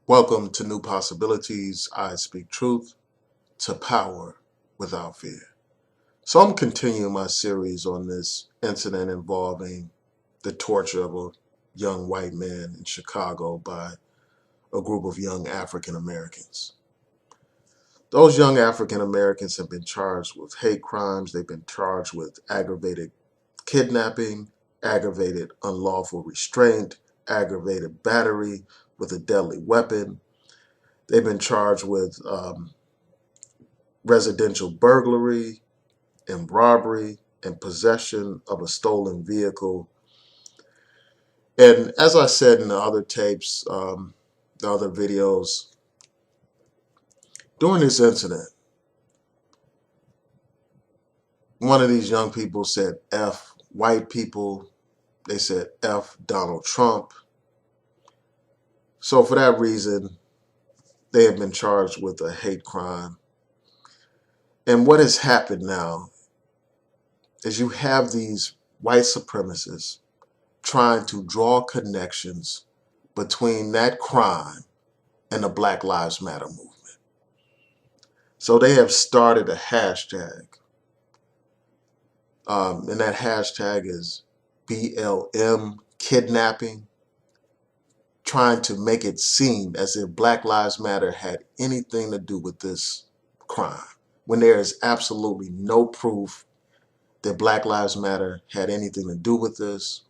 Welcome to New Possibilities. I speak truth to power without fear. So I'm continuing my series on this incident involving the torture of a young white man in Chicago by a group of young African Americans. Those young African Americans have been charged with hate crimes. They've been charged with aggravated kidnapping, aggravated unlawful restraint, aggravated battery with a deadly weapon. They've been charged with residential burglary and robbery and possession of a stolen vehicle. And as I said in the other tapes, the other videos, during this incident, one of these young people said F white people. They said F Donald Trump. So for that reason, they have been charged with a hate crime. And what has happened now is you have these white supremacists trying to draw connections between that crime and the Black Lives Matter movement. So they have started a hashtag, and that hashtag is BLM Kidnapping, trying to make it seem as if Black Lives Matter had anything to do with this crime, when there is absolutely no proof that Black Lives Matter had anything to do with this.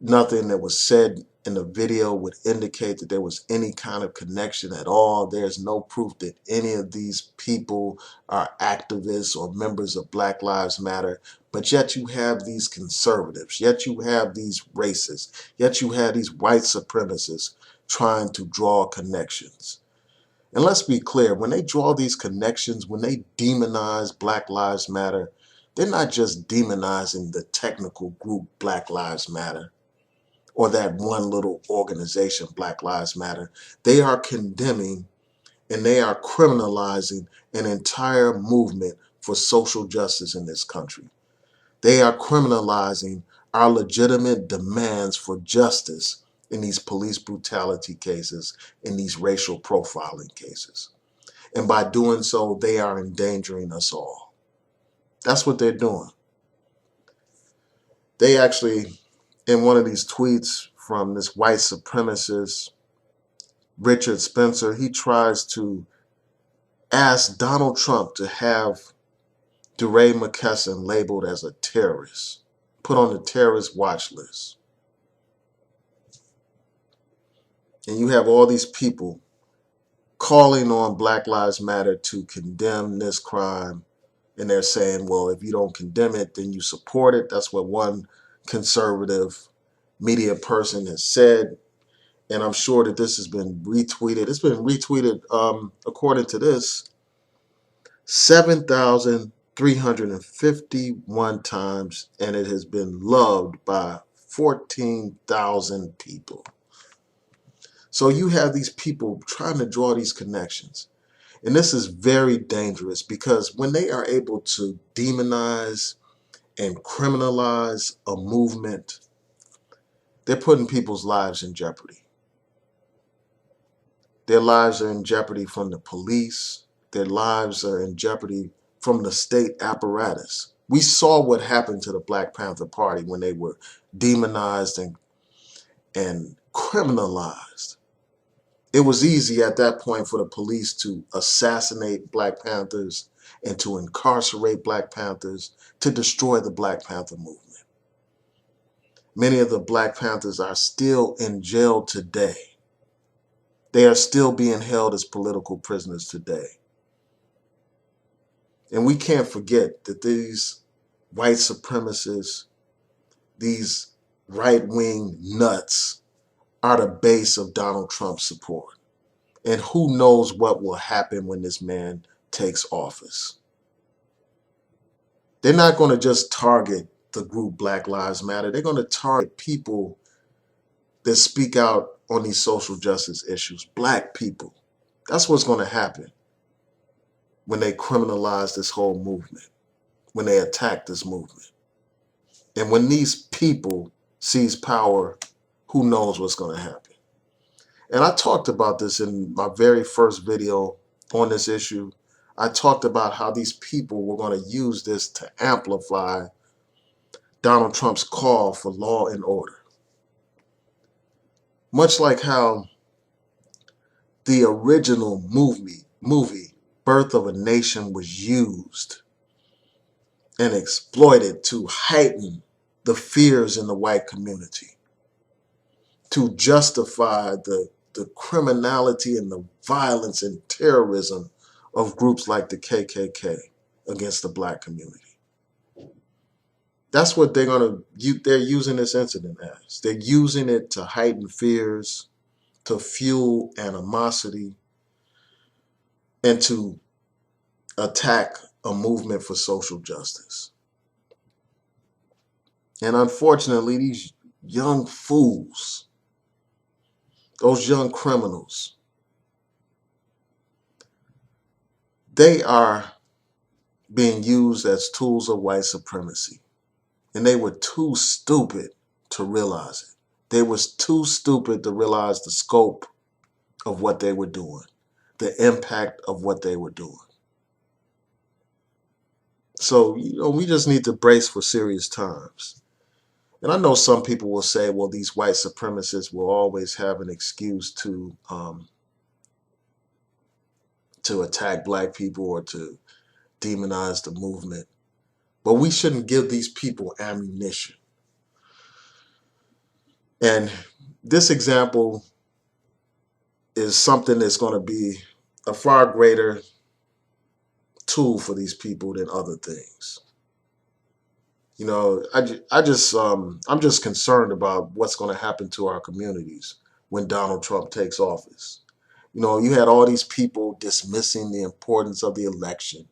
Nothing that was said in the video would indicate that there was any kind of connection at all. There's no proof that any of these people are activists or members of Black Lives Matter. But yet you have these conservatives, yet you have these racists, yet you have these white supremacists trying to draw connections. And let's be clear, when they draw these connections, when they demonize Black Lives Matter, they're not just demonizing the technical group Black Lives Matter, or that one little organization, Black Lives Matter. They are condemning and they are criminalizing an entire movement for social justice in this country. They are criminalizing our legitimate demands for justice in these police brutality cases, in these racial profiling cases. And by doing so, they are endangering us all. That's what they're doing. They actually, in one of these tweets from this white supremacist, Richard Spencer, he tries to ask Donald Trump to have DeRay McKesson labeled as a terrorist, put on the terrorist watch list. And you have all these people calling on Black Lives Matter to condemn this crime. And they're saying, well, if you don't condemn it, then you support it. That's what one conservative media person has said. And I'm sure that this has been retweeted. It's been retweeted, according to this, 7,351 times, and it has been loved by 14,000 people. So you have these people trying to draw these connections. And this is very dangerous because when they are able to demonize and criminalize a movement, they're putting people's lives in jeopardy. Their lives are in jeopardy from the police. Their lives are in jeopardy from the state apparatus. We saw what happened to the Black Panther Party when they were demonized and criminalized. It was easy at that point for the police to assassinate Black Panthers and to incarcerate Black Panthers, to destroy the Black Panther movement. Many of the Black Panthers are still in jail today. They are still being held as political prisoners today. And we can't forget that these white supremacists, these right-wing nuts, are the base of Donald Trump's support. And who knows what will happen when this man takes office. They're not going to just target the group Black Lives Matter. They're going to target people that speak out on these social justice issues, Black people. That's what's going to happen when they criminalize this whole movement, when they attack this movement. And when these people seize power, who knows what's going to happen. And I talked about this in my very first video on this issue. I talked about how these people were going to use this to amplify Donald Trump's call for law and order. Much like how the original movie Birth of a Nation was used and exploited to heighten the fears in the white community, to justify the criminality and the violence and terrorism of groups like the KKK against the black community. That's what they're using this incident as. They're using it to heighten fears, to fuel animosity, and to attack a movement for social justice. And unfortunately, these young fools, those young criminals, they are being used as tools of white supremacy. And they were too stupid to realize it. They was too stupid to realize the scope of what they were doing, the impact of what they were doing. So, we just need to brace for serious times. And I know some people will say, well, these white supremacists will always have an excuse to attack black people or to demonize the movement. But we shouldn't give these people ammunition. And this example is something that's going to be a far greater tool for these people than other things. I'm just concerned about what's going to happen to our communities when Donald Trump takes office. You had all these people dismissing the importance of the election.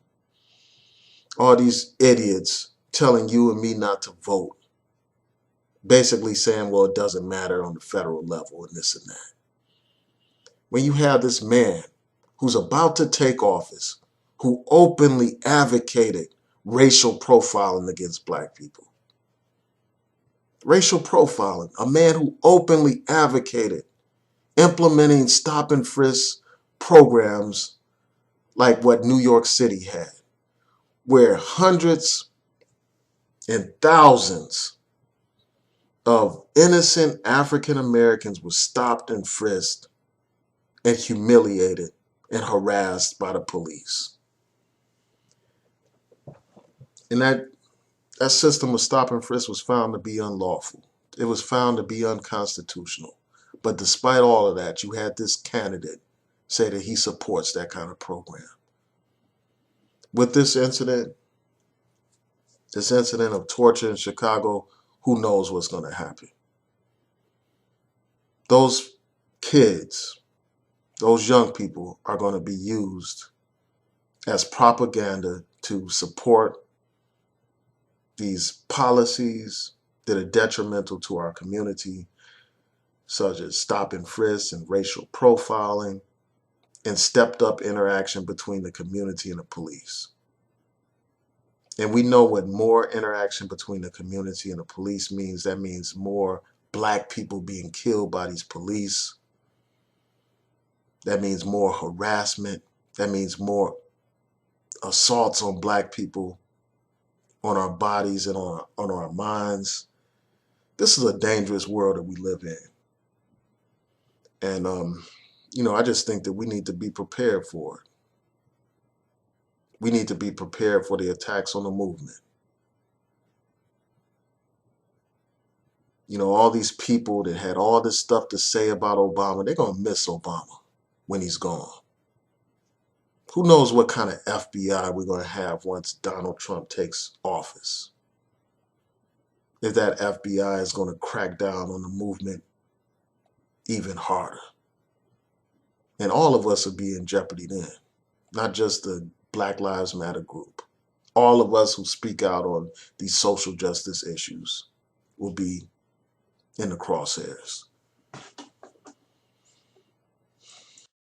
All these idiots telling you and me not to vote. Basically saying, well, it doesn't matter on the federal level and this and that. When you have this man who's about to take office, who openly advocated racial profiling against black people. Racial profiling, a man who openly advocated implementing stop and frisk programs like what New York City had, where hundreds and thousands of innocent African Americans were stopped and frisked and humiliated and harassed by the police. And that system of stop and frisk was found to be unlawful. It was found to be unconstitutional. But despite all of that, you had this candidate say that he supports that kind of program. With this incident of torture in Chicago, who knows what's going to happen? Those kids, those young people are going to be used as propaganda to support these policies that are detrimental to our community, such as stop and frisk and racial profiling and stepped up interaction between the community and the police. And we know what more interaction between the community and the police means. That means more black people being killed by these police. That means more harassment. That means more assaults on black people, on our bodies and on our minds. This is a dangerous world that we live in. And, I just think that we need to be prepared for it. We need to be prepared for the attacks on the movement. All these people that had all this stuff to say about Obama, they're going to miss Obama when he's gone. Who knows what kind of FBI we're going to have once Donald Trump takes office? If that FBI is going to crack down on the movement even harder. And all of us will be in jeopardy then. Not just the Black Lives Matter group. All of us who speak out on these social justice issues will be in the crosshairs.